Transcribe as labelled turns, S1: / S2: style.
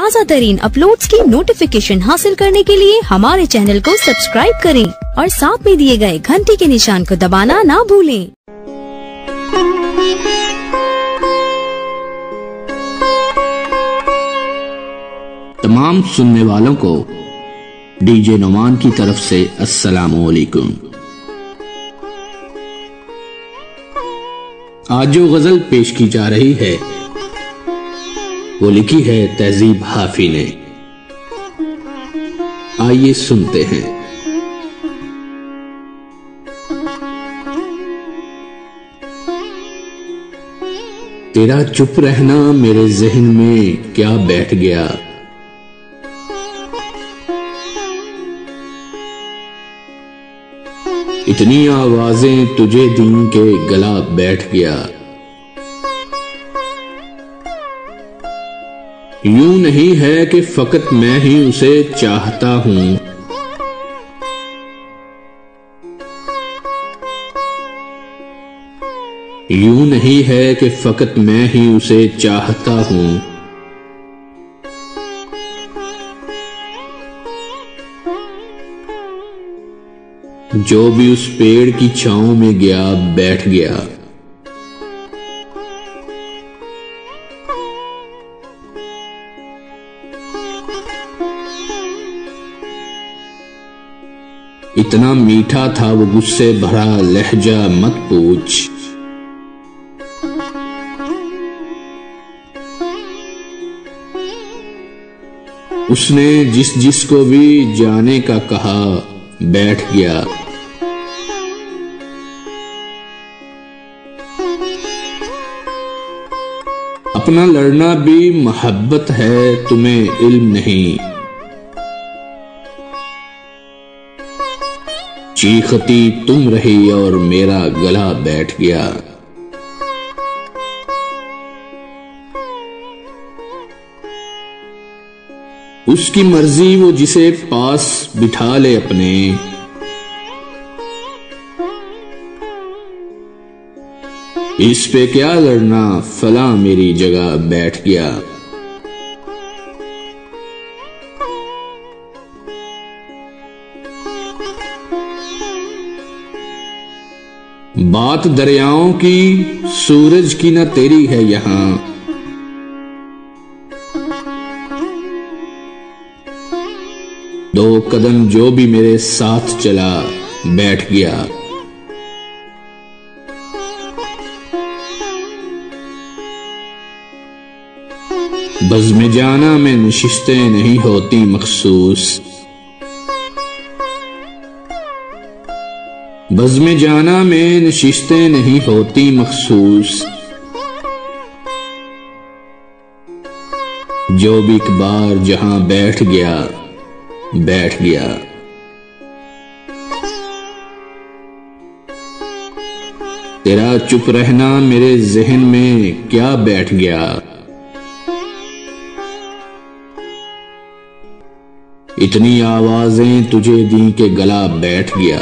S1: ताज़ा तरीन अपलोड्स की नोटिफिकेशन हासिल करने के लिए हमारे चैनल को सब्सक्राइब करें और साथ में दिए गए घंटी के निशान को दबाना ना भूलें।
S2: तमाम सुनने वालों को डीजे नुमान की तरफ से अस्सलामु अलैकुम। आज जो गजल पेश की जा रही है वो लिखी है तहजीब हाफी ने। आइए सुनते हैं। तेरा चुप रहना मेरे जहन में क्या बैठ गया, इतनी आवाजें तुझे दी के गला बैठ गया। यूं नहीं है कि फकत मैं ही उसे चाहता हूं, यूं नहीं है कि फकत मैं ही उसे चाहता हूं। जो भी उस पेड़ की छांव में गया बैठ गया। इतना मीठा था वो गुस्से भरा लहजा मत पूछ, उसने जिसको भी जाने का कहा बैठ गया। अपना लड़ना भी मोहब्बत है, तुम्हें इल्म नहीं। चीखती तुम रही और मेरा गला बैठ गया। उसकी मर्जी वो जिसे पास बिठा ले अपने, इस पे क्या लड़ना फला मेरी जगह बैठ गया। बात दरियाओं की सूरज की न तेरी है यहां, दो कदम जो भी मेरे साथ चला बैठ गया। बज़्म जाना में नशिस्तें नहीं होती मखसूस, बज़्म जाना में नशिस्तें नहीं होती मखसूस। जो भी एक बार जहां बैठ गया बैठ गया। तेरा चुप रहना मेरे जहन में क्या बैठ गया, इतनी आवाजें तुझे दी के गला बैठ गया।